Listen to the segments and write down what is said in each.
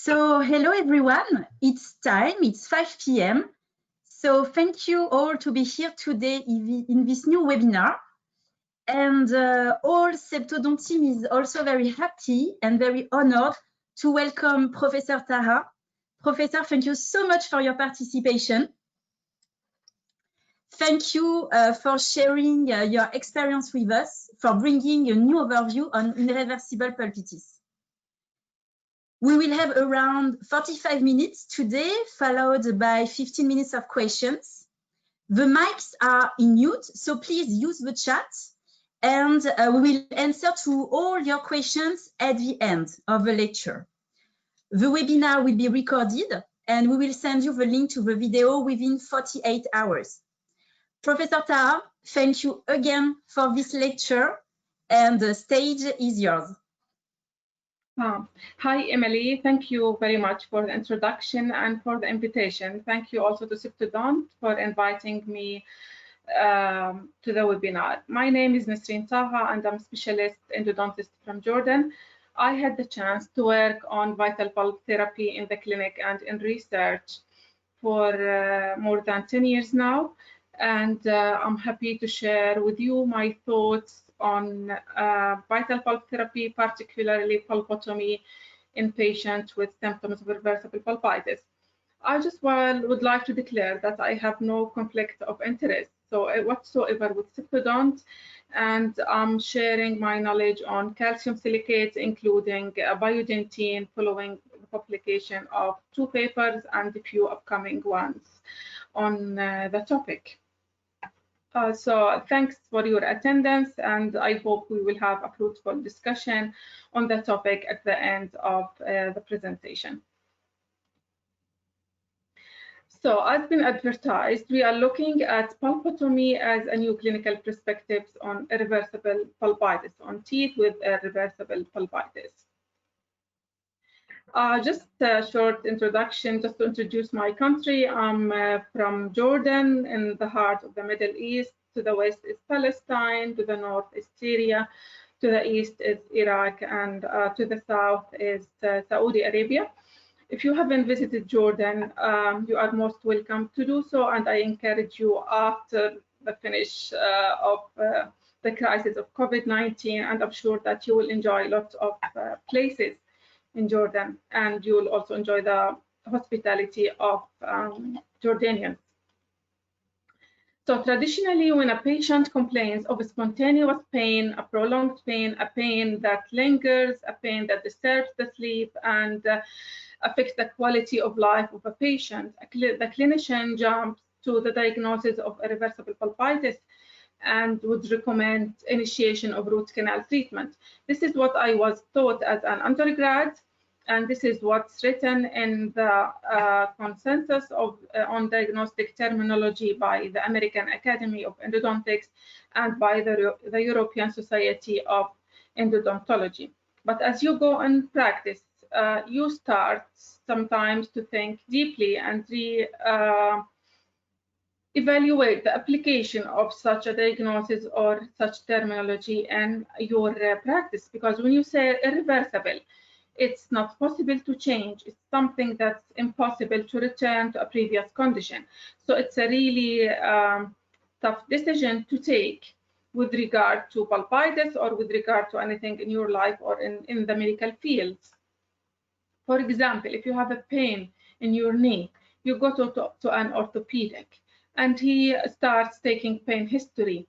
So hello everyone, it's time, it's 5 p.m. So thank you all to be here today in this new webinar. And all Septodont team is also very happy and very honored to welcome Professor Taha. Professor, thank you so much for your participation. Thank you for sharing your experience with us, for bringing a new overview on irreversible pulpitis. We will have around 45 minutes today, followed by 15 minutes of questions. The mics are in mute, so please use the chat, and we will answer to all your questions at the end of the lecture. The webinar will be recorded, and we will send you the link to the video within 48 hours. Professor Taha, thank you again for this lecture, and the stage is yours. Hi, Emily. Thank you very much for the introduction and for the invitation. Thank you also to Septodont for inviting me to the webinar. My name is Nasreen Taha, and I'm a specialist endodontist from Jordan. I had the chance to work on vital pulp therapy in the clinic and in research for more than 10 years now. And I'm happy to share with you my thoughts on vital pulp therapy, particularly pulpotomy in patients with symptoms of irreversible pulpitis. I just would like to declare that I have no conflict of interest whatsoever with Septodont, and I'm sharing my knowledge on calcium silicates, including Biodentine, following the publication of 2 papers and a few upcoming ones on the topic. So thanks for your attendance, and I hope we will have a fruitful discussion on the topic at the end of the presentation. So as been advertised, we are looking at pulpotomy as a new clinical perspective on irreversible pulpitis, on teeth with irreversible pulpitis. Just a short introduction, just to introduce my country. I'm from Jordan, in the heart of the Middle East. To the west is Palestine, to the north is Syria, to the east is Iraq, and to the south is Saudi Arabia. If you haven't visited Jordan, you are most welcome to do so, and I encourage you after the finish of the crisis of COVID-19, and I'm sure that you will enjoy lots of places in Jordan, and you will also enjoy the hospitality of Jordanians. So traditionally, when a patient complains of a spontaneous pain, a prolonged pain, a pain that lingers, a pain that disturbs the sleep and affects the quality of life of a patient, the clinician jumps to the diagnosis of irreversible pulpitis and would recommend initiation of root canal treatment. This is what I was taught as an undergrad, and this is what's written in the consensus on diagnostic terminology by the American Academy of Endodontics and by the European Society of Endodontology. But as you go and practice, you start sometimes to think deeply and evaluate the application of such a diagnosis or such terminology in your practice, because when you say irreversible, it's not possible to change. It's something that's impossible to return to a previous condition. So it's a really tough decision to take with regard to pulpitis or with regard to anything in your life or in the medical fields. For example, if you have a pain in your knee, you go to an orthopedic, and he starts taking pain history.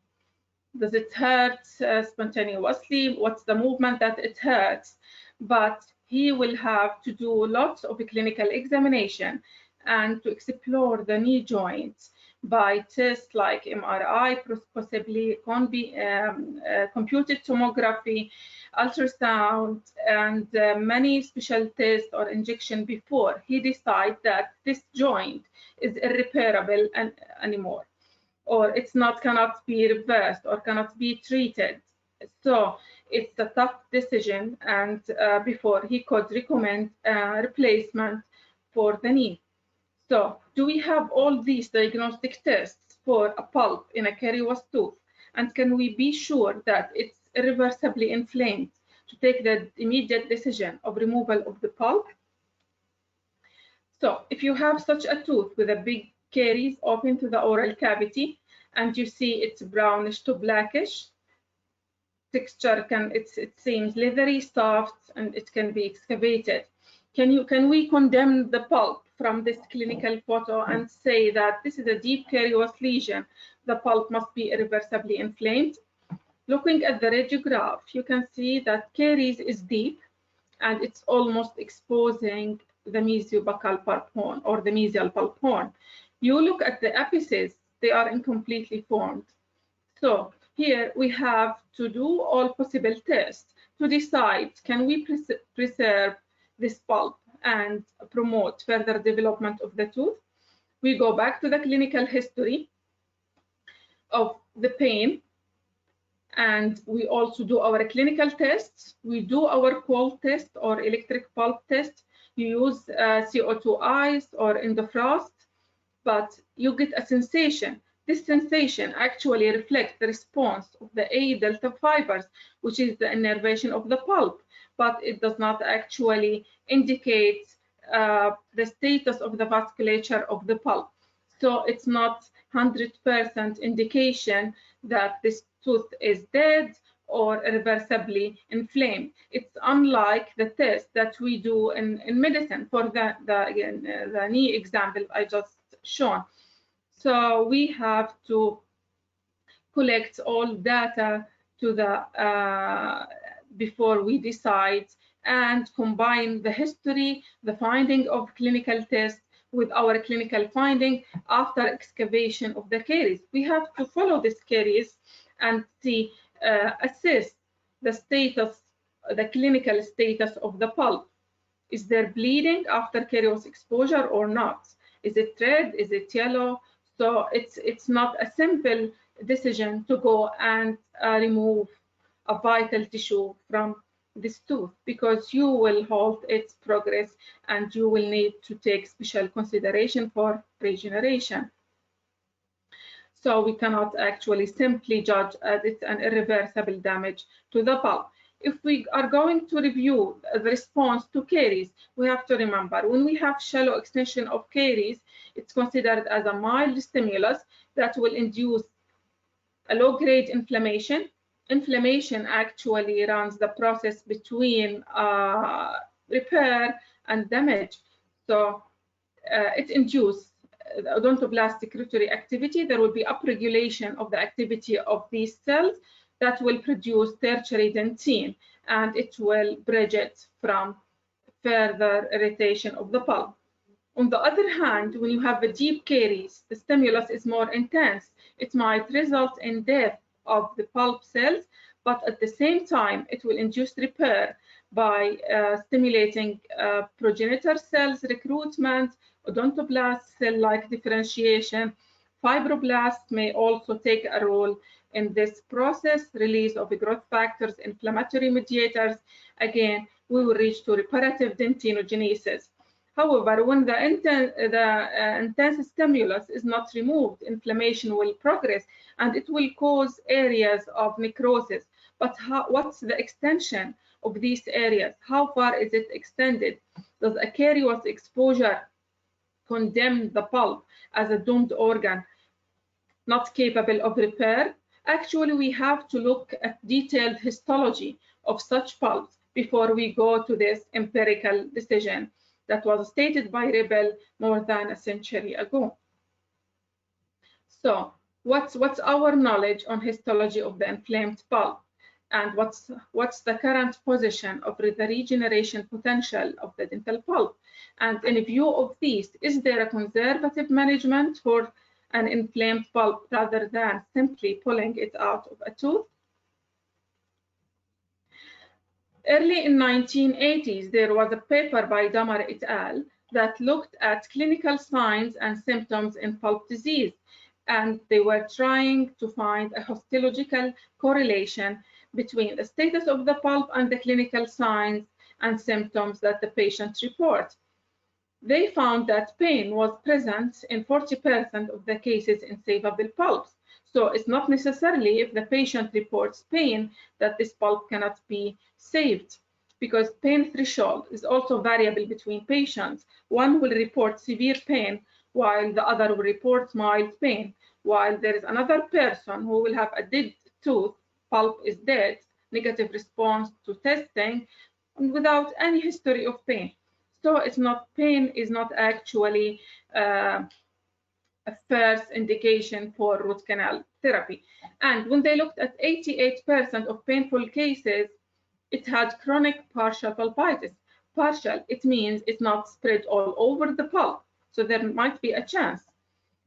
Does it hurt spontaneously? What's the movement that it hurts? But he will have to do lots of clinical examination and to explore the knee joints by tests like MRI, possibly computed tomography, ultrasound, and many special tests or injection before he decides that this joint is irreparable anymore, or cannot be reversed or cannot be treated. So it's a tough decision, and before he could recommend replacement for the knee. So do we have all these diagnostic tests for a pulp in a carious tooth, and can we be sure that it's irreversibly inflamed to take the immediate decision of removal of the pulp? So if you have such a tooth with a big caries open to the oral cavity, and you see it's brownish to blackish texture, it seems leathery, soft, and it can be excavated. Can we condemn the pulp from this clinical photo and say that this is a deep carious lesion? The pulp must be irreversibly inflamed. Looking at the radiograph, you can see that caries is deep and it's almost exposing the mesiobuccal pulp horn or the mesial pulp horn. You look at the apices, they are incompletely formed. So here we have to do all possible tests to decide, can we preserve this pulp and promote further development of the tooth? We go back to the clinical history of the pain, and we also do our clinical tests. We do our cold test or electric pulp test. You use CO2 ice or endofrost, but you get a sensation. This sensation actually reflects the response of the A delta fibers, which is the innervation of the pulp, but it does not actually indicate the status of the vasculature of the pulp. So it's not 100% indication that this tooth is dead or irreversibly inflamed. It's unlike the test that we do in medicine for the knee example I just shown. So we have to collect all data to the before we decide and combine the history, the finding of clinical tests with our clinical finding after excavation of the caries. We have to follow this caries and see, assess the status, the clinical status of the pulp. Is there bleeding after carious exposure or not? Is it red? Is it yellow? So it's not a simple decision to go and remove a vital tissue from this tooth, because you will halt its progress and you will need to take special consideration for regeneration. So we cannot actually simply judge as it's an irreversible damage to the pulp. If we are going to review the response to caries, we have to remember when we have shallow extension of caries, it's considered as a mild stimulus that will induce a low-grade inflammation. Inflammation actually runs the process between repair and damage. So it induces odontoblastic rotary activity. There will be upregulation of the activity of these cells that will produce tertiary dentine, and it will bridge it from further irritation of the pulp. On the other hand, when you have a deep caries, the stimulus is more intense. It might result in death of the pulp cells, but at the same time, it will induce repair by stimulating progenitor cells recruitment, odontoblast cell-like differentiation. Fibroblasts may also take a role in this process, release of growth factors, inflammatory mediators. Again, we will reach to reparative dentinogenesis. However, when the intense stimulus is not removed, inflammation will progress and it will cause areas of necrosis. But what's the extension of these areas? How far is it extended? Does a carious exposure condemn the pulp as a doomed organ, not capable of repair? Actually, we have to look at detailed histology of such pulps before we go to this empirical decision that was stated by Rebel more than a century ago. So what's our knowledge on histology of the inflamed pulp? And what's the current position of the regeneration potential of the dental pulp? And in view of these, is there a conservative management for an inflamed pulp rather than simply pulling it out of a tooth? Early in 1980s, there was a paper by Damar et al. That looked at clinical signs and symptoms in pulp disease, and they were trying to find a histological correlation between the status of the pulp and the clinical signs and symptoms that the patient report. They found that pain was present in 40% of the cases in savable pulps. So it's not necessarily if the patient reports pain that this pulp cannot be saved. because pain threshold is also variable between patients. One will report severe pain while the other will report mild pain, while there is another person who will have a dead tooth, pulp is dead, negative response to testing, and without any history of pain. So it's not, pain is not actually a first indication for root canal therapy. And when they looked at 88% of painful cases, it had chronic partial pulpitis. Partial, it means it's not spread all over the pulp, so there might be a chance.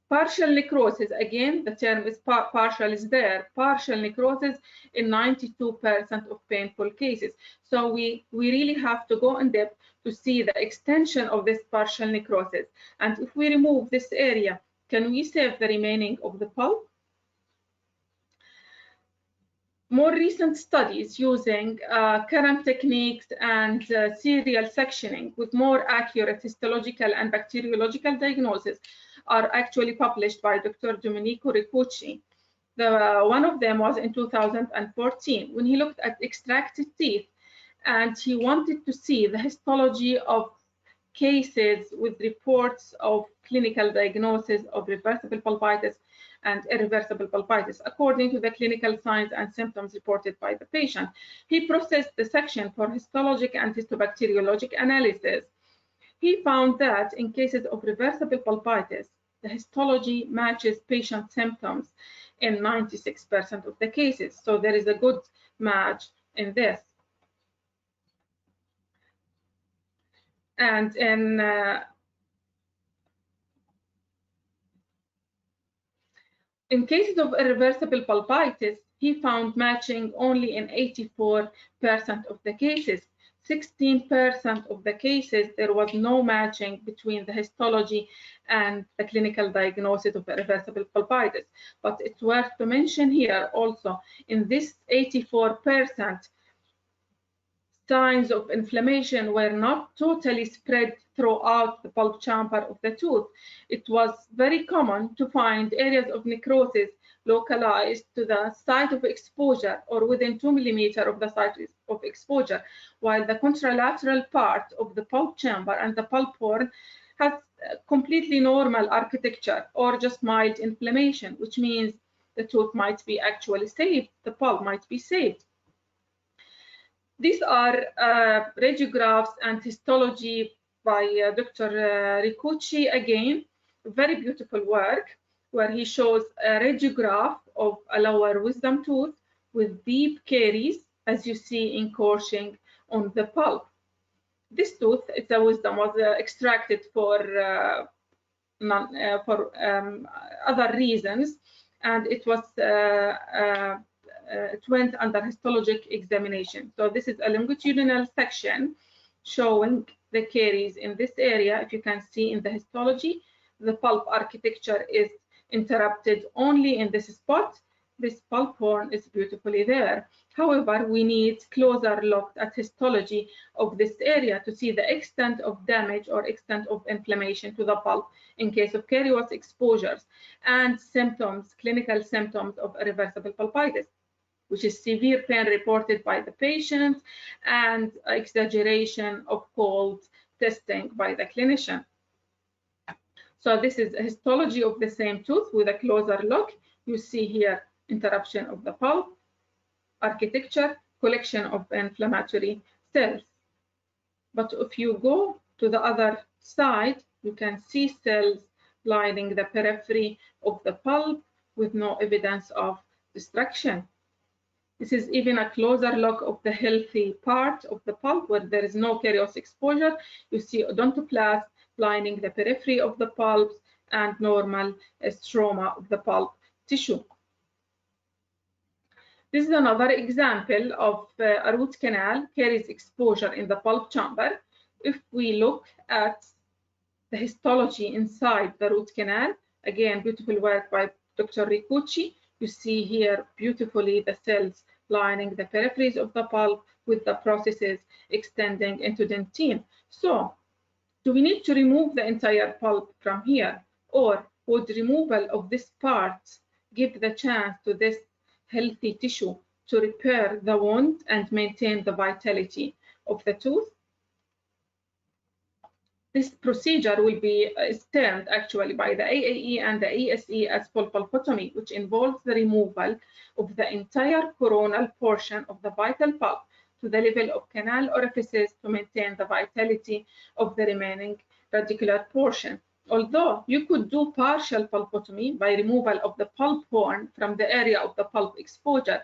Partial necrosis, again, the term is partial is there, partial necrosis in 92% of painful cases. So we really have to go in depth to see the extension of this partial necrosis. And if we remove this area, can we save the remaining of the pulp? More recent studies using current techniques and serial sectioning with more accurate histological and bacteriological diagnosis are actually published by Dr. Domenico Ricucci. One of them was in 2014 when he looked at extracted teeth and he wanted to see the histology of cases with reports of clinical diagnosis of reversible pulpitis and irreversible pulpitis according to the clinical signs and symptoms reported by the patient. He processed the section for histologic and histobacteriologic analysis. He found that in cases of reversible pulpitis, the histology matches patient symptoms in 96% of the cases. So there is a good match in this. And in cases of irreversible pulpitis, he found matching only in 84% of the cases. 16% of the cases, there was no matching between the histology and the clinical diagnosis of irreversible pulpitis. But it's worth to mention here also, in this 84%, signs of inflammation were not totally spread throughout the pulp chamber of the tooth. It was very common to find areas of necrosis localized to the site of exposure or within 2 millimeters of the site of exposure, while the contralateral part of the pulp chamber and the pulp horn has completely normal architecture or just mild inflammation, which means the tooth might be actually saved, the pulp might be saved. These are radiographs and histology by Dr. Ricucci, again, very beautiful work, where he shows a radiograph of a lower wisdom tooth with deep caries, as you see in coursing on the pulp. This tooth, it's a wisdom, was extracted for other reasons, and it was it went under histologic examination. So this is a longitudinal section showing the caries in this area. If you can see in the histology, the pulp architecture is interrupted only in this spot. This pulp horn is beautifully there. However, we need closer look at histology of this area to see the extent of damage or extent of inflammation to the pulp in case of carious exposures and symptoms, clinical symptoms of irreversible pulpitis, which is severe pain reported by the patient and exaggeration of cold testing by the clinician. So this is a histology of the same tooth with a closer look. You see here interruption of the pulp, architecture, collection of inflammatory cells. But if you go to the other side, you can see cells lining the periphery of the pulp with no evidence of destruction. This is even a closer look of the healthy part of the pulp where there is no carious exposure. You see odontoplast lining the periphery of the pulps and normal stroma of the pulp tissue. This is another example of a root canal caries exposure in the pulp chamber. If we look at the histology inside the root canal, again, beautiful work by Dr. Ricucci. You see here beautifully the cells lining the peripheries of the pulp with the processes extending into dentine. So, do we need to remove the entire pulp from here, or would removal of this part give the chance to this healthy tissue to repair the wound and maintain the vitality of the tooth. This procedure will be termed actually by the AAE and the ESE as pulpotomy, which involves the removal of the entire coronal portion of the vital pulp to the level of canal orifices to maintain the vitality of the remaining radicular portion. Although you could do partial pulpotomy by removal of the pulp horn from the area of the pulp exposure,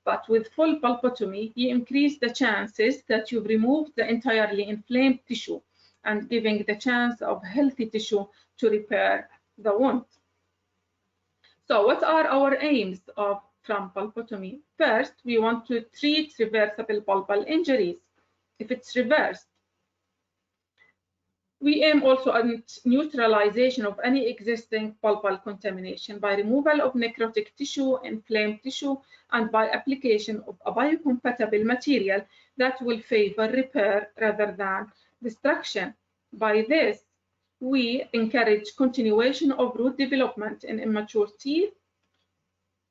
but with full pulpotomy, you increase the chances that you've removed the entirely inflamed tissue and giving the chance of healthy tissue to repair the wound. So what are our aims from pulpotomy? First, we want to treat reversible pulpal injuries. If it's reversed, we aim also at neutralization of any existing pulpal contamination by removal of necrotic tissue, inflamed tissue, and by application of a biocompatible material that will favor repair rather than destruction. By this, we encourage continuation of root development in immature teeth,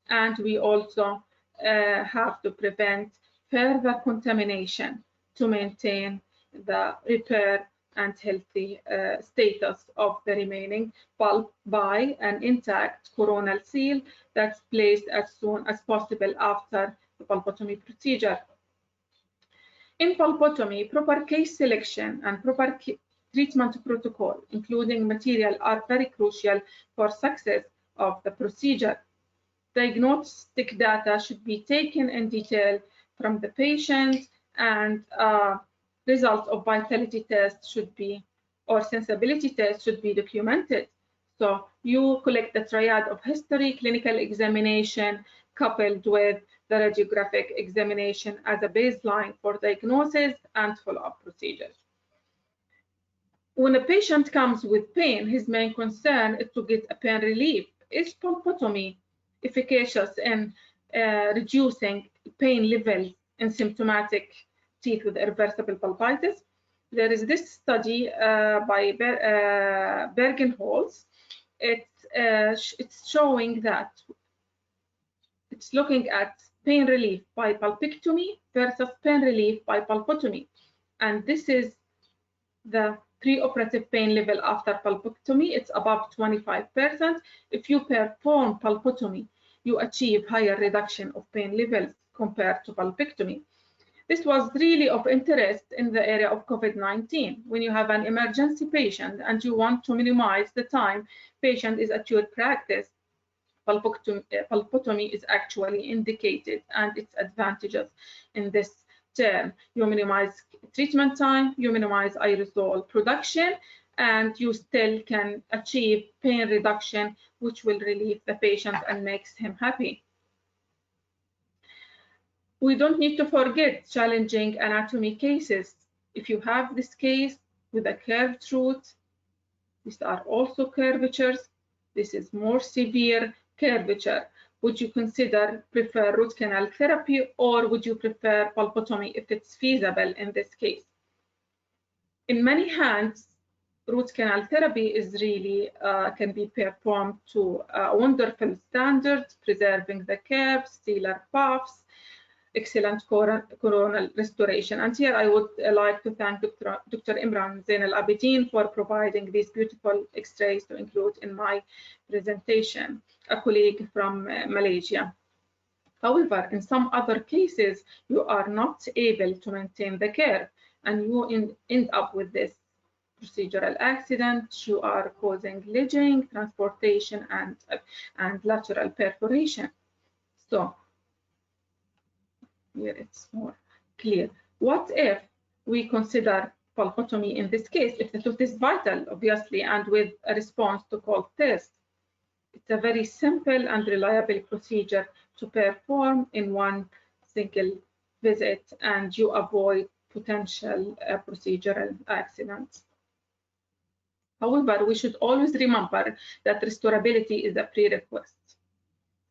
and we also have to prevent further contamination to maintain the repair and healthy status of the remaining pulp by an intact coronal seal that's placed as soon as possible after the pulpotomy procedure. In pulpotomy, proper case selection and proper treatment protocol, including material, are very crucial for success of the procedure. Diagnostic data should be taken in detail from the patient, and results of vitality tests should be, or sensibility tests should be documented. So you collect the triad of history, clinical examination, coupled with the radiographic examination as a baseline for diagnosis and follow-up procedures. When a patient comes with pain, his main concern is to get a pain relief. Is pulpotomy efficacious in reducing pain levels in symptomatic teeth with irreversible pulpitis? There is this study by Bergenholz. It's showing that it's looking at pain relief by pulpectomy versus pain relief by pulpotomy. And this is the preoperative pain level after pulpotomy. It's above 25%. If you perform pulpotomy, you achieve higher reduction of pain levels compared to pulpectomy. This was really of interest in the area of COVID-19. When you have an emergency patient and you want to minimize the time patient is at your practice, pulpotomy is actually indicated and its advantages in this term. You minimize treatment time, you minimize aerosol production, and you still can achieve pain reduction, which will relieve the patient and makes him happy. We don't need to forget challenging anatomy cases. If you have this case with a curved root, these are also curvatures. This is more severe curvature. Would you prefer root canal therapy, or would you prefer pulpotomy if it's feasible in this case? In many hands, root canal therapy is really can be performed to wonderful standards, preserving the curves, stellar puffs, excellent coronal restoration. And here I would like to thank Dr. Imran Zain Al-Abidin for providing these beautiful X-rays to include in my presentation, a colleague from Malaysia. However, in some other cases, you are not able to maintain the curve, and you end up with this procedural accident. You are causing ledging, transportation, and lateral perforation. So here it's more clear. What if we consider pulpotomy in this case? If the tooth is vital, obviously, and with a response to cold test, it's a very simple and reliable procedure to perform in one single visit, and you avoid potential procedural accidents. However, we should always remember that restorability is a prerequisite.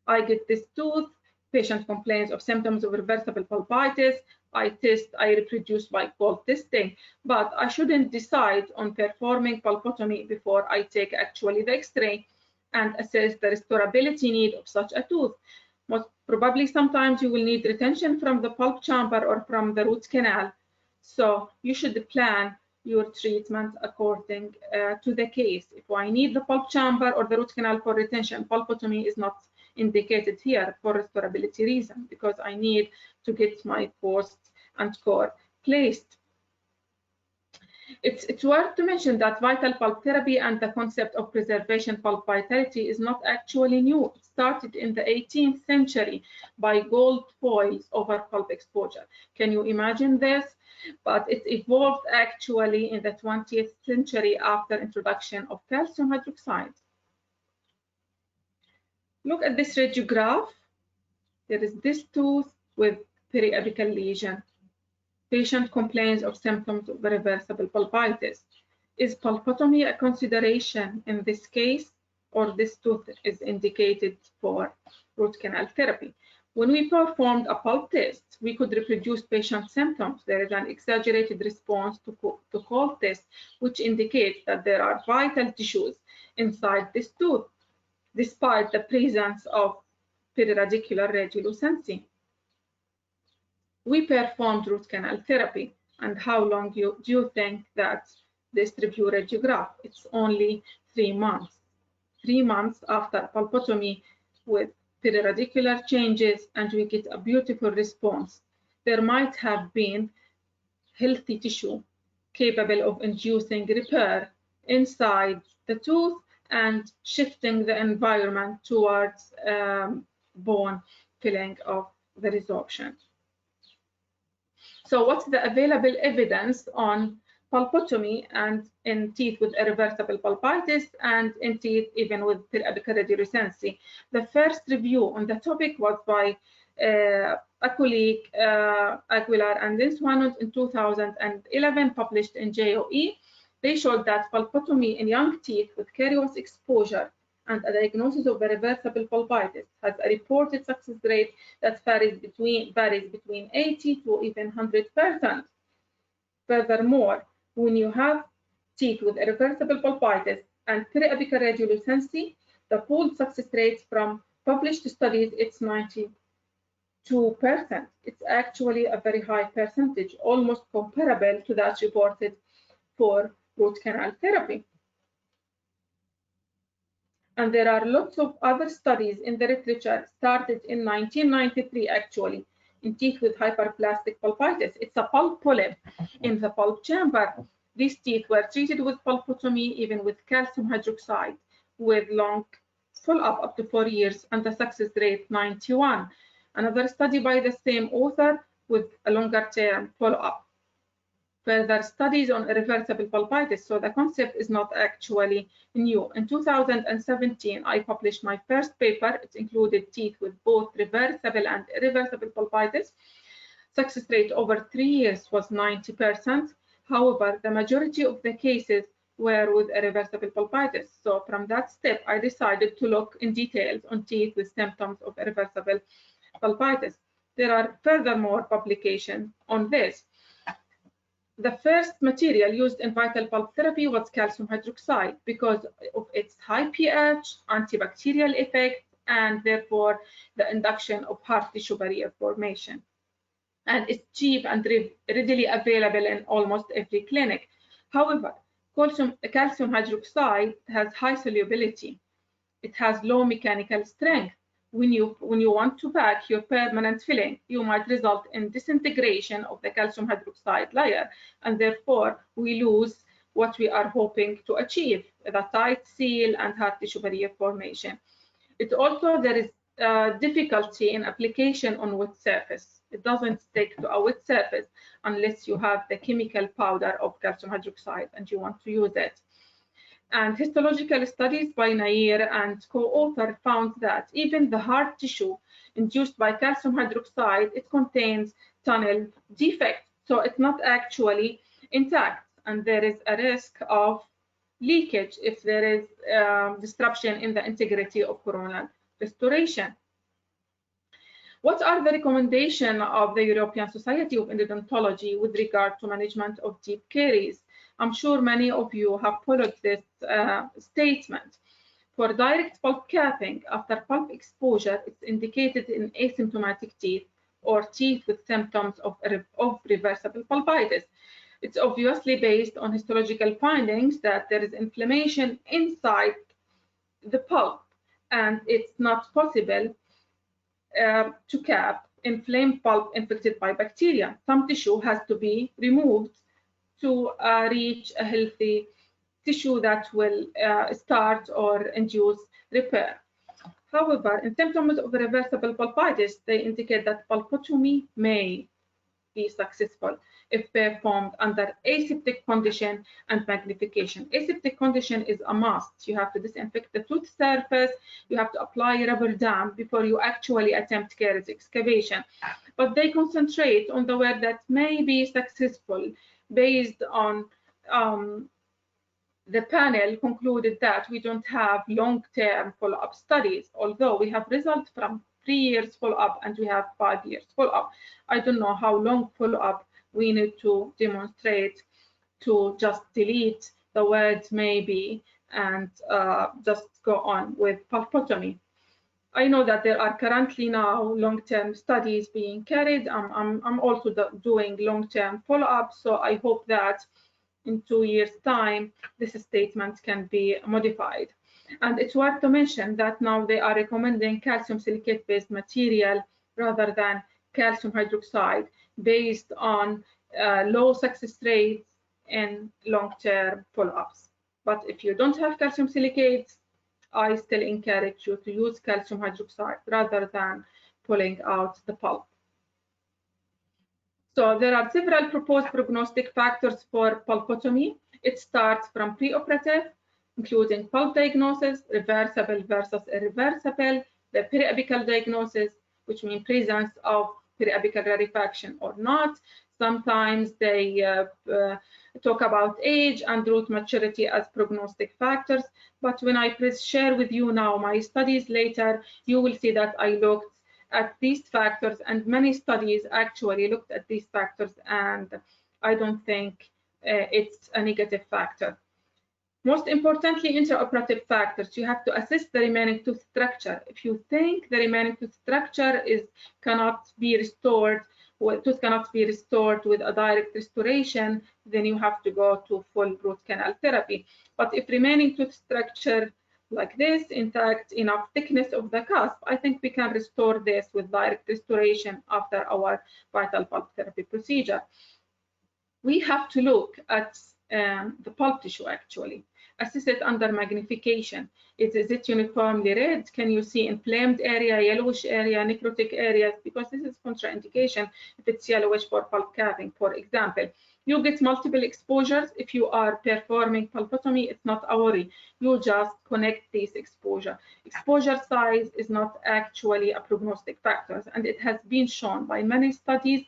I get this tooth, patient complains of symptoms of reversible pulpitis, I test, I reproduce by cold testing, but I shouldn't decide on performing pulpotomy before I take actually the X-ray and assess the restorability need of such a tooth. Most probably, sometimes you will need retention from the pulp chamber or from the root canal So you should plan your treatment according to the case. If I need the pulp chamber or the root canal for retention, pulpotomy is not indicated here for restorability reason, because I need to get my post and core placed. It's worth to mention that vital pulp therapy and the concept of preservation pulp vitality is not actually new. It started in the 18th century by gold foils over pulp exposure. Can you imagine this? But it evolved actually in the 20th century after introduction of calcium hydroxide. Look at this radiograph. There is this tooth with periapical lesion. Patient complains of symptoms of irreversible pulpitis. Is pulpotomy a consideration in this case, or this tooth is indicated for root canal therapy? When we performed a pulp test, we could reproduce patient symptoms. There is an exaggerated response to cold test, which indicates that there are vital tissues inside this tooth, despite the presence of periradicular radiolucency. We performed root canal therapy, and how long do you think that this review radiograph? It's only 3 months. 3 months after pulpotomy with periradicular changes, and we get a beautiful response. There might have been healthy tissue capable of inducing repair inside the tooth and shifting the environment towards bone filling of the resorption. So what's the available evidence on pulpotomy and in teeth with irreversible pulpitis and in teeth even with periapical radiolucency? The first review on the topic was by a colleague, Aguilar and Linswanot in 2011, published in JOE. They showed that pulpotomy in young teeth with caries exposure and a diagnosis of irreversible pulpitis has a reported success rate that varies between 80 to even 100%. Furthermore, when you have teeth with irreversible pulpitis and periapical radiolucency, the pooled success rates from published studies, it's 92%. It's actually a very high percentage, almost comparable to that reported for root canal therapy. And there are lots of other studies in the literature, started in 1993 actually, in teeth with hyperplastic pulpitis. It's a pulp polyp in the pulp chamber. These teeth were treated with pulpotomy, even with calcium hydroxide, with long follow-up up to 4 years, and the success rate 91. Another study by the same author with a longer term follow-up. Further studies on irreversible pulpitis, so the concept is not actually new. In 2017, I published my first paper. It included teeth with both reversible and irreversible pulpitis. Success rate over 3 years was 90%. However, the majority of the cases were with irreversible pulpitis. So from that step, I decided to look in details on teeth with symptoms of irreversible pulpitis. There are furthermore publications on this. The first material used in vital pulp therapy was calcium hydroxide because of its high pH, antibacterial effect, and therefore the induction of hard tissue barrier formation. And it's cheap and readily available in almost every clinic. However, calcium hydroxide has high solubility. It has low mechanical strength. When you want to pack your permanent filling, you might result in disintegration of the calcium hydroxide layer, and therefore we lose what we are hoping to achieve, the tight seal and hard tissue barrier formation. It also, there is difficulty in application on wet surface. It doesn't stick to a wet surface unless you have the chemical powder of calcium hydroxide and you want to use it. And histological studies by Nair and co-author found that even the hard tissue induced by calcium hydroxide, it contains tunnel defects. So it's not actually intact, and there is a risk of leakage if there is disruption in the integrity of coronal restoration. What are the recommendations of the European Society of Endodontology with regard to management of deep caries? I'm sure many of you have followed this statement. For direct pulp capping after pulp exposure, it's indicated in asymptomatic teeth or teeth with symptoms of reversible pulpitis. It's obviously based on histological findings that there is inflammation inside the pulp, and it's not possible to cap inflamed pulp infected by bacteria. Some tissue has to be removed to reach a healthy tissue that will start or induce repair. However, in symptoms of reversible pulpitis, they indicate that pulpotomy may be successful if performed under aseptic condition and magnification. Aseptic condition is a must. You have to disinfect the tooth surface, you have to apply rubber dam before you actually attempt caries excavation. But they concentrate on the work that may be successful based on the panel concluded that we don't have long-term follow-up studies, although we have results from 3 years follow-up and we have 5 years follow-up. I don't know how long follow-up we need to demonstrate to just delete the words maybe and just go on with pulpotomy. I know that there are currently now long-term studies being carried. I'm also doing long-term follow-up, so I hope that in 2 years' time, this statement can be modified. And it's worth to mention that now they are recommending calcium silicate-based material rather than calcium hydroxide based on low success rates in long-term follow-ups. But if you don't have calcium silicates, I still encourage you to use calcium hydroxide rather than pulling out the pulp. So there are several proposed prognostic factors for pulpotomy. It starts from preoperative, including pulp diagnosis, reversible versus irreversible, the periapical diagnosis, which means presence of periapical rarefaction or not. Sometimes they talk about age and root maturity as prognostic factors. But when I share with you now my studies later, you will see that I looked at these factors, and many studies actually looked at these factors, and I don't think it's a negative factor. Most importantly, intraoperative factors. You have to assess the remaining tooth structure. If you think the remaining tooth structure cannot be restored, tooth cannot be restored with a direct restoration, then you have to go to full root canal therapy. But if remaining tooth structure like this, intact, enough thickness of the cusp, I think we can restore this with direct restoration after our vital pulp therapy procedure. We have to look at the pulp tissue actually, assess it under magnification. Is it uniformly red? Can you see inflamed area, yellowish area, necrotic areas? Because this is contraindication if it's yellowish for pulp capping, for example. You get multiple exposures. If you are performing pulpotomy, it's not a worry. You just connect these exposure. Exposure size is not actually a prognostic factor, and it has been shown by many studies.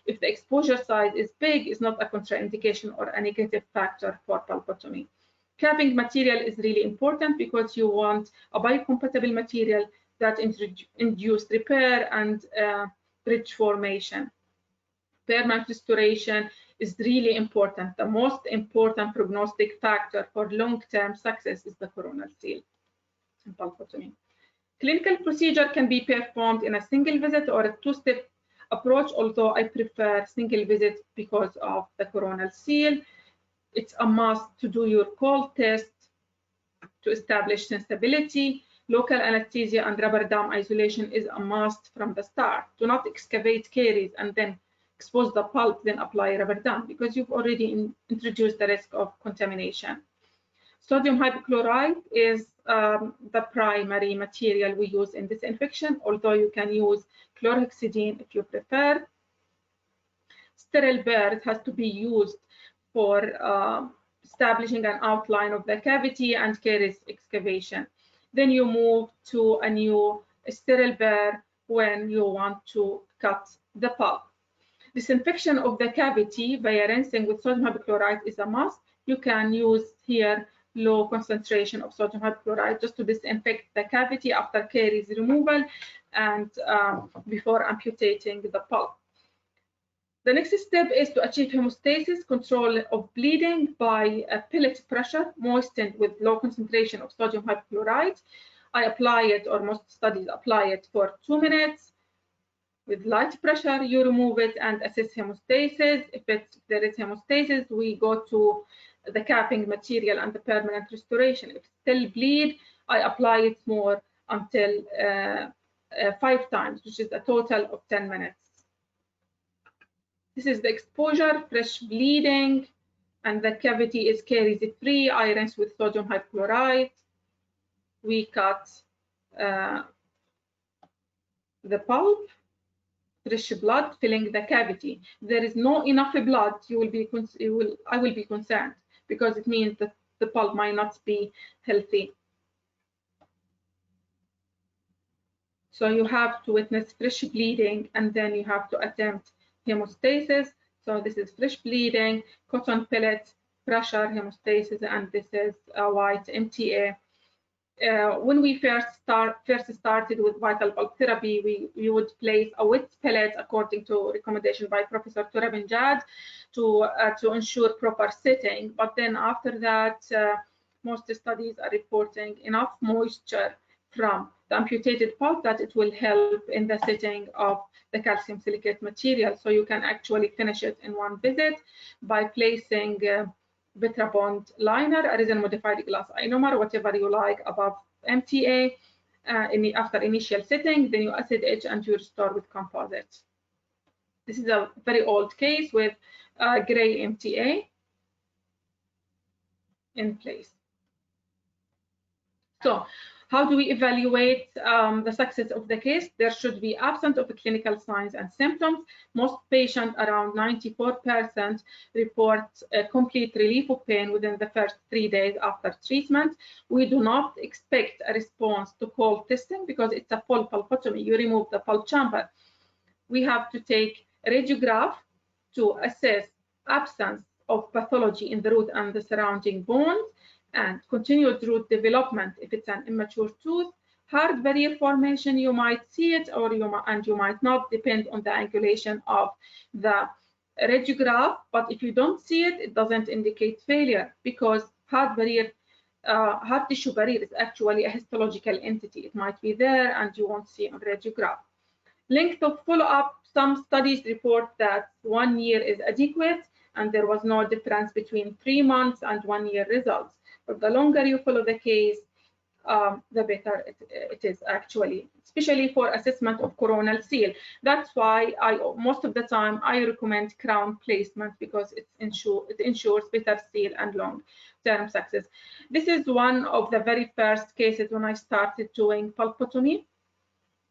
If the exposure size is big, it's not a contraindication or a negative factor for pulpotomy. Capping material is really important because you want a biocompatible material that induces repair and bridge formation. Permanent restoration is really important. The most important prognostic factor for long-term success is the coronal seal in pulpotomy. Clinical procedure can be performed in a single visit or a two-step approach, although I prefer single visit because of the coronal seal. It's a must to do your cold test to establish sensibility. Local anesthesia and rubber dam isolation is a must from the start. Do not excavate caries and then expose the pulp, then apply rubber dam, because you've already introduced the risk of contamination. Sodium hypochlorite is the primary material we use in this infection, although you can use chlorhexidine if you prefer. Sterile bird has to be used for establishing an outline of the cavity and caries excavation. Then you move to a new sterile burr when you want to cut the pulp. Disinfection of the cavity via rinsing with sodium hypochlorite is a must. You can use here low concentration of sodium hypochlorite just to disinfect the cavity after caries removal and before amputating the pulp. The next step is to achieve hemostasis, control of bleeding by a pellet pressure moistened with low concentration of sodium hypochlorite. I apply it, or most studies apply it, for 2 minutes. With light pressure, you remove it and assess hemostasis. If there is hemostasis, we go to the capping material and the permanent restoration. If still bleed, I apply it more until 5 times, which is a total of 10 minutes. This is the exposure, fresh bleeding, and the cavity is caries free. I rinse with sodium hypochlorite. We cut the pulp, fresh blood filling the cavity. If there is no enough blood, I will be concerned, because it means that the pulp might not be healthy. So you have to witness fresh bleeding, and then you have to attempt hemostasis. So this is fresh bleeding, cotton pellet, pressure, hemostasis, and this is a white MTA. When we first started with vital pulp therapy, we would place a wet pellet according to recommendation by Professor Turabinjad to ensure proper setting. But then after that, most studies are reporting enough moisture from the amputated pulp that it will help in the setting of the calcium silicate material. So you can actually finish it in one visit by placing Vitrabond liner, a resin modified glass ionomer, whatever you like, above MTA after initial setting. Then you acid etch and you restore with composite. This is a very old case with gray MTA in place. So how do we evaluate the success of the case? There should be absence of clinical signs and symptoms. Most patients, around 94%, report a complete relief of pain within the first 3 days after treatment. We do not expect a response to cold testing because it's a full pulpotomy. You remove the pulp chamber. We have to take a radiograph to assess absence of pathology in the root and the surrounding bones, and continued root development if it's an immature tooth. Hard barrier formation, you might see it or you might not, depend on the angulation of the radiograph. But if you don't see it, it doesn't indicate failure, because hard tissue barrier is actually a histological entity. It might be there and you won't see on radiograph. Length of follow-up, some studies report that 1 year is adequate, and there was no difference between 3 months and 1 year results. But the longer you follow the case, the better it is actually, especially for assessment of coronal seal. That's why most of the time I recommend crown placement, because it ensures better seal and long-term success. This is one of the very first cases when I started doing pulpotomy.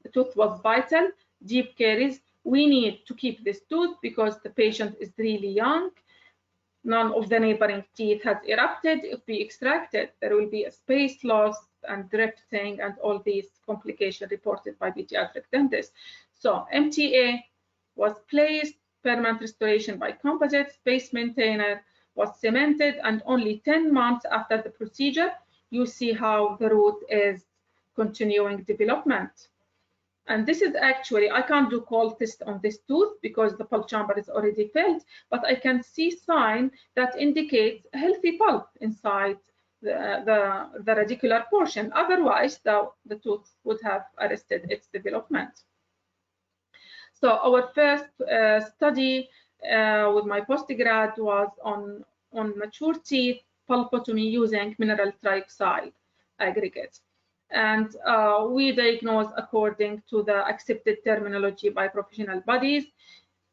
The tooth was vital, deep caries. We need to keep this tooth because the patient is really young. None of the neighboring teeth has erupted. If we extract it, there will be a space loss and drifting and all these complications reported by pediatric dentists. So MTA was placed, permanent restoration by composite, space maintainer was cemented, and only 10 months after the procedure, you see how the root is continuing development. And this is actually, I can't do cold test on this tooth because the pulp chamber is already filled, but I can see sign that indicates a healthy pulp inside the radicular portion. Otherwise, the tooth would have arrested its development. So our first study with my postgrad was on mature teeth pulpotomy using mineral trioxide aggregate. And we diagnose according to the accepted terminology by professional bodies.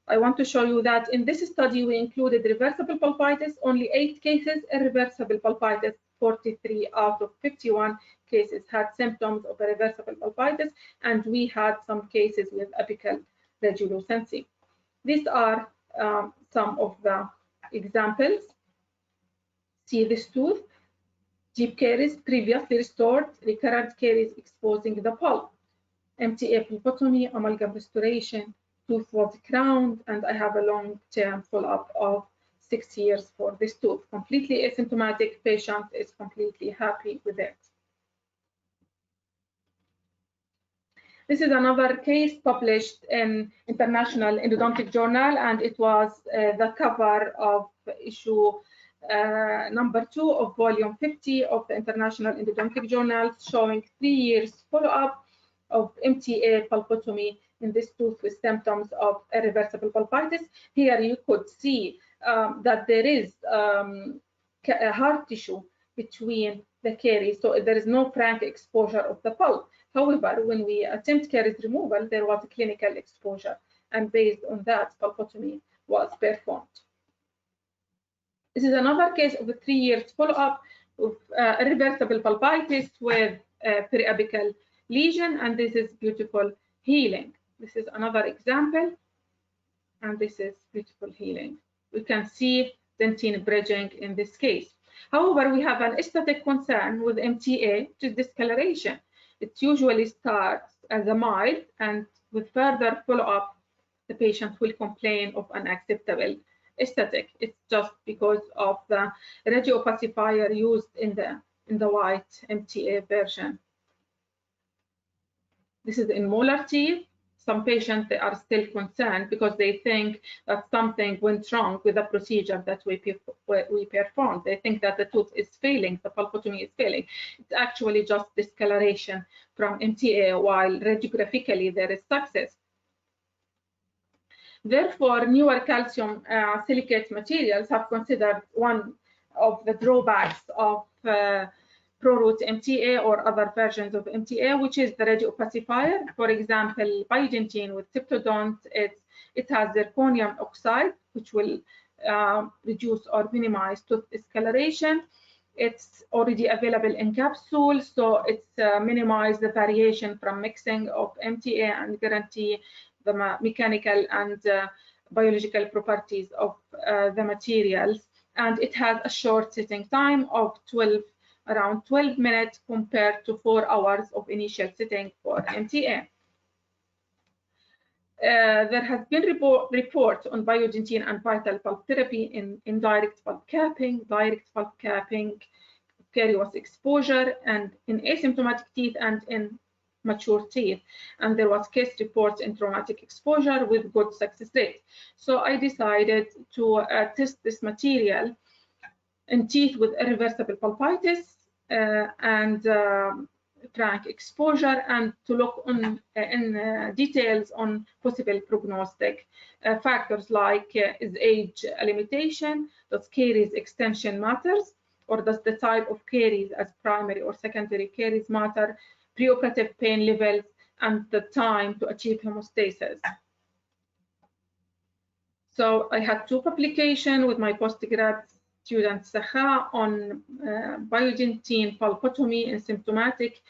I want to show you that in this study we included reversible pulpitis, only 8 cases, irreversible pulpitis, 43 out of 51 cases had symptoms of irreversible pulpitis, and we had some cases with apical radiolucency. These are some of the examples. See this tooth. Deep caries previously restored, recurrent caries exposing the pulp. MTA pulpotomy, amalgam restoration, tooth was crowned, and I have a long-term follow-up of 6 years for this tooth. Completely asymptomatic, patient is completely happy with it. This is another case published in International Endodontic Journal, and it was the cover of issue number 2 of volume 50 of the International Endodontic Journal, showing 3 years follow-up of MTA pulpotomy in this tooth with symptoms of irreversible pulpitis. Here you could see that there is hard tissue between the caries, so there is no frank exposure of the pulp. However, when we attempt caries removal, there was a clinical exposure, and based on that, pulpotomy was performed. This is another case of a 3 years follow-up of irreversible pulpitis with periapical lesion, and this is beautiful healing. This is another example, and this is beautiful healing. We can see dentine bridging in this case. However, we have an aesthetic concern with MTA, which is discoloration. It usually starts as a mild, and with further follow-up, the patient will complain of unacceptable aesthetic. It's just because of the radiopacifier used in the white MTA version. This is in molar teeth. Some patients, they are still concerned because they think that something went wrong with the procedure that we performed. They think that the tooth is failing, the pulpotomy is failing. It's actually just discoloration from MTA, while radiographically there is success. Therefore, newer calcium silicate materials have considered one of the drawbacks of ProRoot MTA or other versions of MTA, which is the radiopacifier. For example, Biodentine with Septodont, it has zirconium oxide, which will reduce or minimize tooth discoloration. It's already available in capsules, so it's minimize the variation from mixing of MTA and guarantee the mechanical and biological properties of the materials. And it has a short sitting time of around 12 minutes compared to 4 hours of initial sitting for MTA. There has been report on Biodentine and vital pulp therapy in indirect pulp capping, direct pulp capping, caries exposure, and in asymptomatic teeth and in mature teeth. And there was case reports in traumatic exposure with good success rate. So I decided to test this material in teeth with irreversible pulpitis and frank exposure, and to look on in details on possible prognostic factors like is age a limitation, does caries extension matters, or does the type of caries as primary or secondary caries matter, preoperative pain levels, and the time to achieve hemostasis. So I had 2 publications with my postgrad student Taha on Biodentine pulpotomy in symptomatic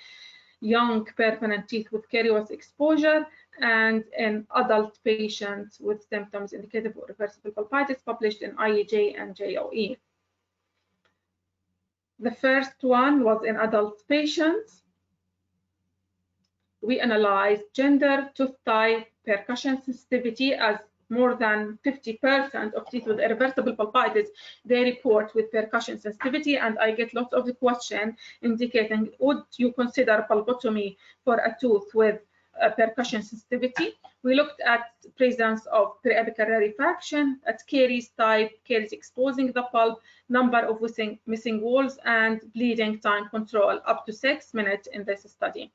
young permanent teeth with caries exposure, and in adult patients with symptoms indicative of irreversible pulpitis, published in IEJ and JOE. The first one was in adult patients. We analyzed gender, tooth type, percussion sensitivity, as more than 50% of teeth with irreversible pulpitis, they report with percussion sensitivity, and I get lots of the question indicating, would you consider pulpotomy for a tooth with percussion sensitivity? We looked at presence of periapical rarefaction, at caries type, caries exposing the pulp, number of missing walls, and bleeding time control up to 6 minutes in this study.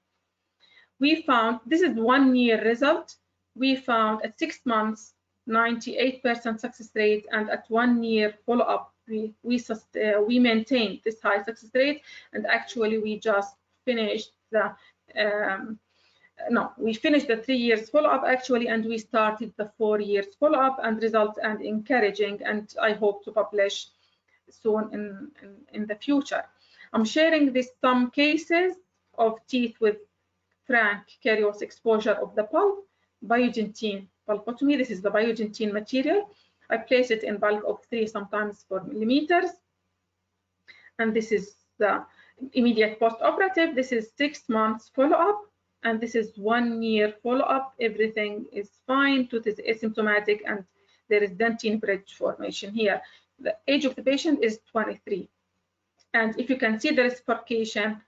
We found, this is 1 year result, we found at 6 months 98% success rate, and at 1 year follow-up we maintained this high success rate, and actually we just finished the we finished the 3 years follow-up actually, and we started the 4 years follow-up, and results and encouraging, and I hope to publish soon in the future. I'm sharing some cases of teeth with frank caries exposure of the pulp, Biodentine pulpotomy. This is the Biodentine material. I place it in bulk of 3, sometimes 4 millimeters. And this is the immediate post-operative. This is 6 months follow-up, and this is 1 year follow-up. Everything is fine. Tooth is asymptomatic, and there is dentine bridge formation here. The age of the patient is 23. And if you can see, there is furcation,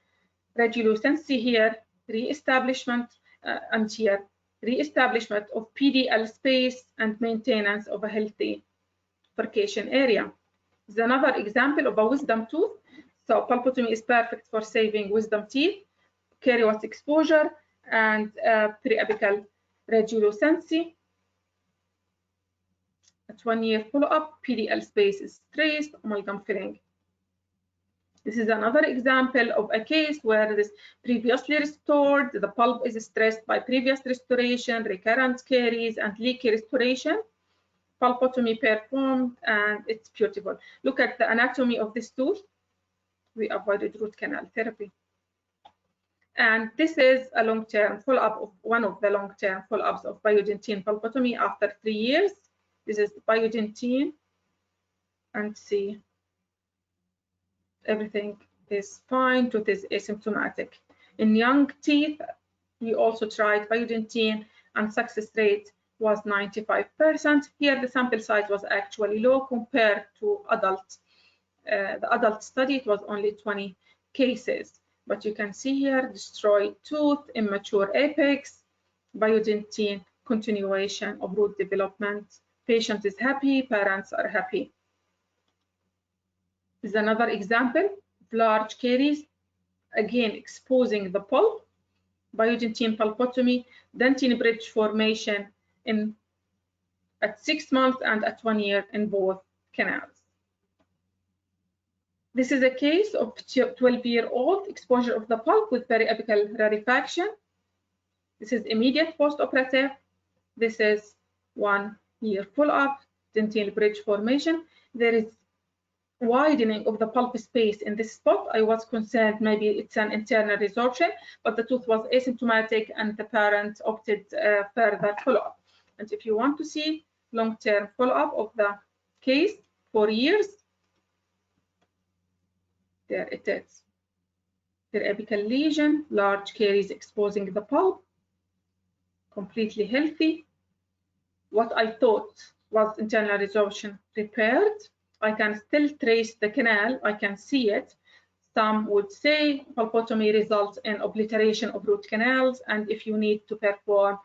radiolucency here, re-establishment, and here re-establishment of PDL space and maintenance of a healthy furcation area. This is another example of a wisdom tooth. So pulpotomy is perfect for saving wisdom teeth, caries exposure, and periapical radiolucency. At 1 year follow-up, PDL space is traced, amalgam filling. This is another example of a case where it is previously restored, the pulp is stressed by previous restoration, recurrent caries, and leaky restoration. Pulpotomy performed, and it's beautiful. Look at the anatomy of this tooth. We avoided root canal therapy. And this is a long-term follow-up of one of the long-term follow-ups of biodentine pulpotomy after 3 years. This is biodentine, and see, everything is fine, tooth is asymptomatic. In young teeth, we also tried biodentine, and success rate was 95%. Here, the sample size was actually low compared to adult. The adult study, it was only 20 cases. But you can see here, destroyed tooth, immature apex, biodentine, continuation of root development. Patient is happy, parents are happy. This is another example of large caries, again exposing the pulp, biodentine pulpotomy, dentine bridge formation at 6 months and at 1 year in both canals. This is a case of 12-year-old exposure of the pulp with periapical rarefaction. This is immediate post-operative. This is 1 year follow-up, dentine bridge formation. There is widening of the pulp space in this spot. I was concerned maybe it's an internal resorption, but the tooth was asymptomatic and the parent opted further follow-up. And if you want to see long-term follow-up of the case, 4 years, there it is. Periapical lesion, large caries exposing the pulp, completely healthy. What I thought was internal resorption repaired. I can still trace the canal, I can see it. Some would say pulpotomy results in obliteration of root canals, and if you need to perform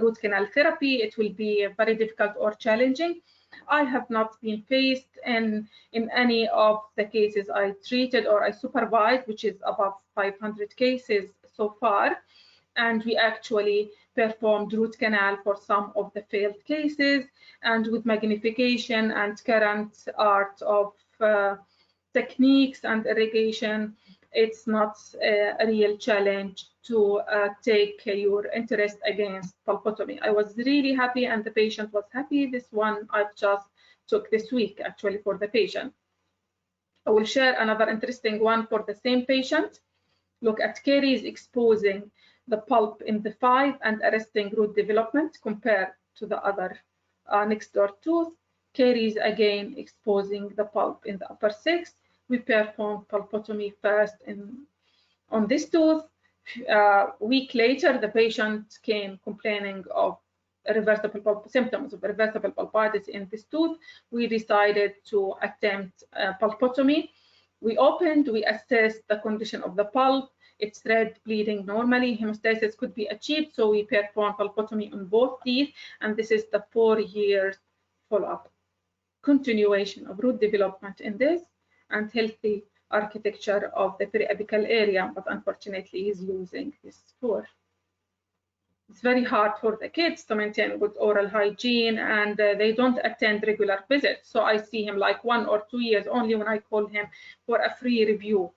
root canal therapy, it will be very difficult or challenging. I have not been faced in any of the cases I treated or I supervised, which is above 500 cases so far, and we actually performed root canal for some of the failed cases, and with magnification and current art of techniques and irrigation, it's not a real challenge to take your interest against pulpotomy. I was really happy and the patient was happy. This one I've just took this week actually for the patient. I will share another interesting one for the same patient. Look at caries exposing the pulp in the 5 and arresting root development compared to the other next door tooth. Caries again exposing the pulp in the upper 6. We performed pulpotomy first on this tooth. A week later, the patient came complaining of symptoms of irreversible pulpitis in this tooth. We decided to attempt pulpotomy. We opened, we assessed the condition of the pulp. It's red, bleeding normally. Hemostasis could be achieved, so we performed pulpotomy on both teeth, and this is the 4 years follow-up. Continuation of root development in this, and healthy architecture of the periapical area, but unfortunately he's losing his spore. It's very hard for the kids to maintain good oral hygiene, and they don't attend regular visits. So I see him like 1 or 2 years only when I call him for a free review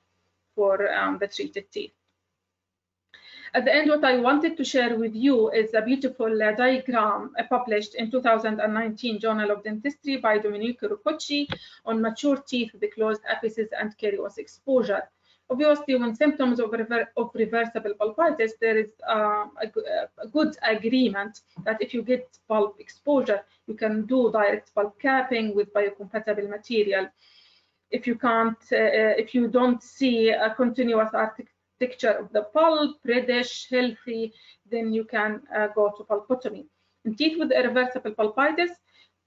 for the treated teeth. At the end, what I wanted to share with you is a beautiful diagram published in 2019 Journal of Dentistry by Domenico Riccocci on mature teeth with closed apices and caries exposure. Obviously, when symptoms of reversible pulpitis, there is a good agreement that if you get pulp exposure, you can do direct pulp capping with biocompatible material. If you can't, if you don't see a continuous architecture of the pulp, reddish, healthy, then you can go to pulpotomy. In teeth with irreversible pulpitis,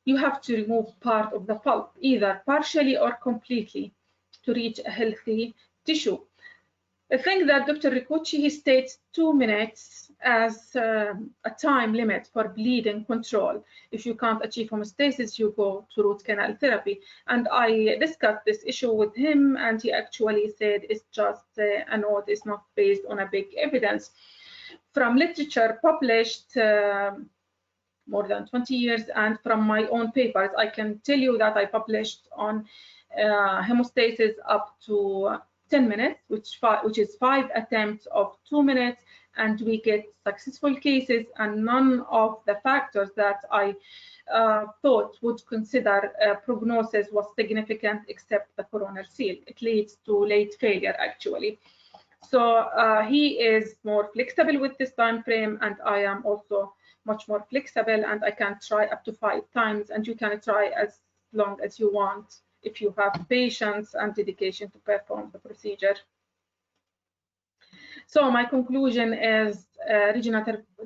you have to remove part of the pulp, either partially or completely, to reach a healthy tissue. I think that Dr. Riccocci, he states 2 minutes as a time limit for bleeding control. If you can't achieve hemostasis, you go to root canal therapy. And I discussed this issue with him, and he actually said it's just a note, it's not based on a big evidence. From literature published more than 20 years, and from my own papers, I can tell you that I published on hemostasis up to 10 minutes, which is 5 attempts of 2 minutes, and we get successful cases, and none of the factors that I thought would consider prognosis was significant except the coronal seal. It leads to late failure, actually. So he is more flexible with this time frame, and I am also much more flexible, and I can try up to 5 times, and you can try as long as you want if you have patience and dedication to perform the procedure. So my conclusion is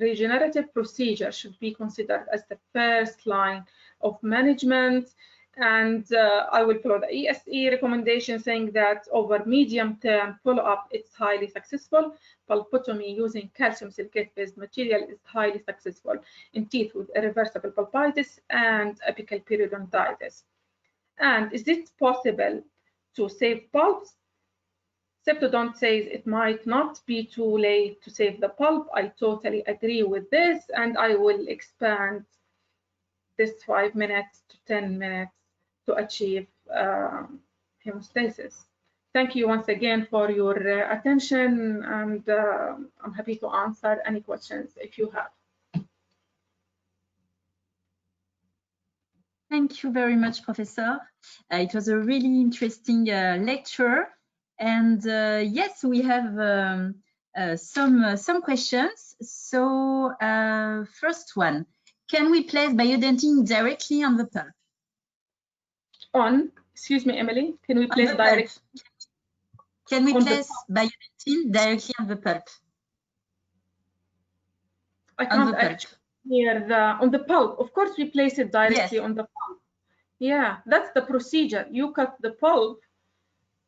regenerative procedure should be considered as the first line of management, and I will follow the ESE recommendation saying that over medium-term follow-up, it's highly successful. Pulpotomy using calcium silicate-based material is highly successful in teeth with irreversible pulpitis and apical periodontitis. And is it possible to save pulps? Septodont says it might not be too late to save the pulp. I totally agree with this, and I will expand this 5 minutes to 10 minutes to achieve hemostasis. Thank you once again for your attention, and I'm happy to answer any questions if you have. Thank you very much, Professor. It was a really interesting lecture. And yes, we have some questions. So first one, can we place Biodentine directly on the pulp? Excuse me, Emily, can we place directly? Can we place Biodentine directly on the pulp? I can't actually hear on the pulp. Of course, we place it directly on the pulp. Yeah, that's the procedure. You cut the pulp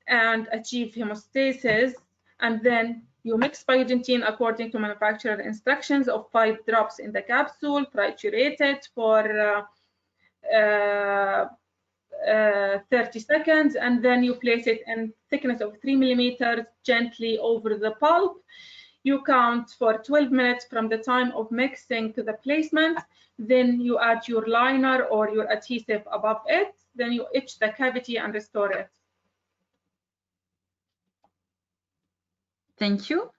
and achieve hemostasis, and then you mix Biodentine according to manufacturer instructions of 5 drops in the capsule, triturate it for 30 seconds, and then you place it in thickness of 3 millimeters gently over the pulp. You count for 12 minutes from the time of mixing to the placement. Then you add your liner or your adhesive above it. Then you etch the cavity and restore it. Thank you.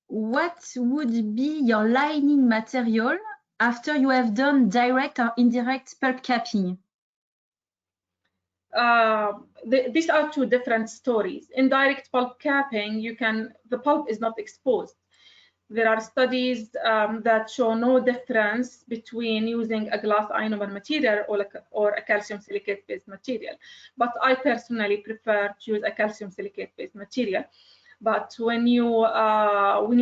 What would be your lining material after you have done direct or indirect pulp capping? These are 2 different stories. Indirect pulp capping, the pulp is not exposed. There are studies that show no difference between using a glass ionomer material or a calcium silicate-based material. But I personally prefer to use a calcium silicate-based material. But when you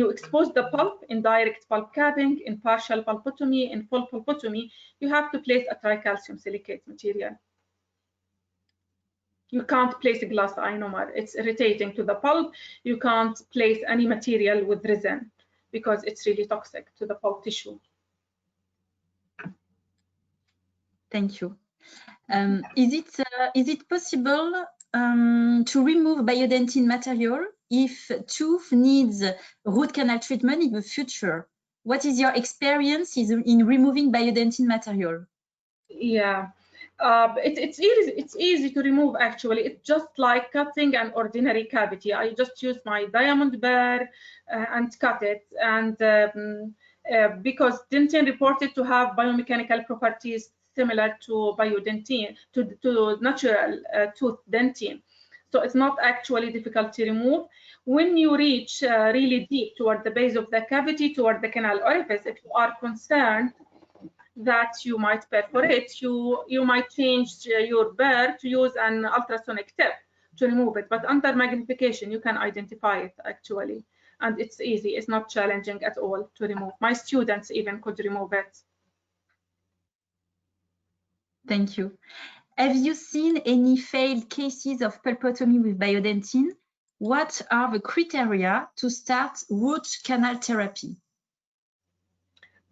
expose the pulp in direct pulp capping, in partial pulpotomy, in full pulpotomy, you have to place a tricalcium silicate material. You can't place a glass ionomer. It's irritating to the pulp. You can't place any material with resin because it's really toxic to the pulp tissue. Thank you. Is it possible to remove Biodentine material if tooth needs root canal treatment in the future? What is your experience in removing Biodentine material? Yeah. It's easy to remove, actually. It's just like cutting an ordinary cavity. I just use my diamond burr and cut it. And because dentin reported to have biomechanical properties similar to Biodentine, to natural tooth dentin. So it's not actually difficult to remove. When you reach really deep toward the base of the cavity, toward the canal orifice, if you are concerned that you might perforate, you might change your burr to use an ultrasonic tip to remove it. But under magnification, you can identify it, actually. And it's easy. It's not challenging at all to remove. My students even could remove it. Thank you. Have you seen any failed cases of pulpotomy with Biodentine? What are the criteria to start root canal therapy?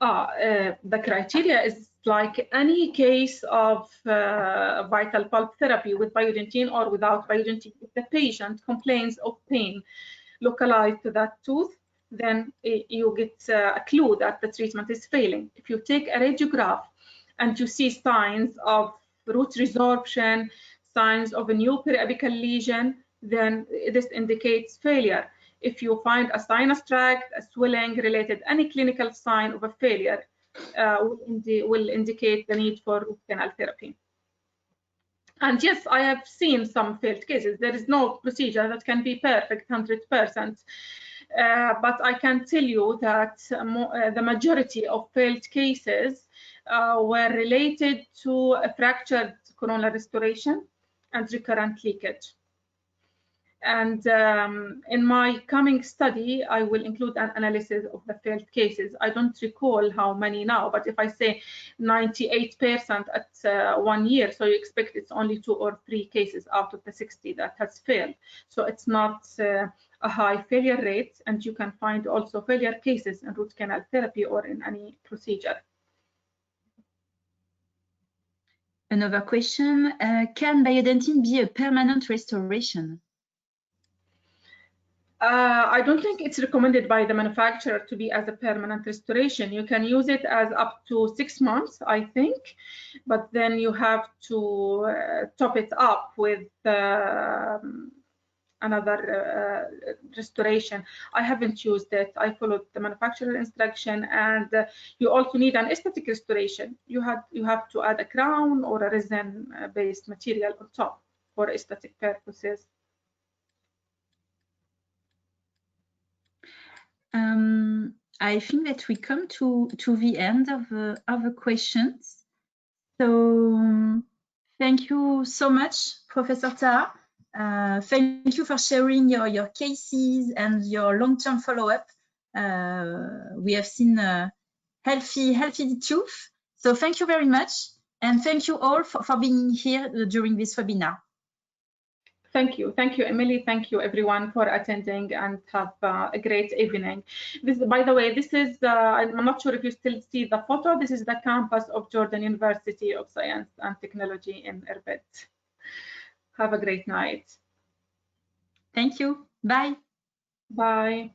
The criteria is like any case of vital pulp therapy with Biodentine or without Biodentine. If the patient complains of pain localized to that tooth, then you get a clue that the treatment is failing. If you take a radiograph and you see signs of root resorption, signs of a new periapical lesion, then this indicates failure. If you find a sinus tract, a swelling related, any clinical sign of a failure will indicate the need for root canal therapy. And yes, I have seen some failed cases. There is no procedure that can be perfect 100%. But I can tell you that the majority of failed cases were related to a fractured coronal restoration and recurrent leakage. And in my coming study, I will include an analysis of the failed cases. I don't recall how many now, but if I say 98% at 1 year, so you expect it's only 2 or 3 cases out of the 60 that has failed. So it's not a high failure rate, and you can find also failure cases in root canal therapy or in any procedure. Another question, can Biodentine be a permanent restoration? I don't think it's recommended by the manufacturer to be as a permanent restoration. You can use it as up to 6 months, I think, but then you have to top it up with another restoration. I haven't used it. I followed the manufacturer instruction, and you also need an aesthetic restoration. You have to add a crown or a resin-based material on top for aesthetic purposes. I think that we come to the end of the questions. So thank you so much, Professor Taha. Thank you for sharing your cases and your long-term follow-up. We have seen healthy tooth. So thank you very much. And thank you all for being here during this webinar. Thank you, Emily. Thank you, everyone, for attending, and have a great evening. By the way, this is, I'm not sure if you still see the photo. This is the campus of Jordan University of Science and Technology in Irbid. Have a great night. Thank you. Bye. Bye.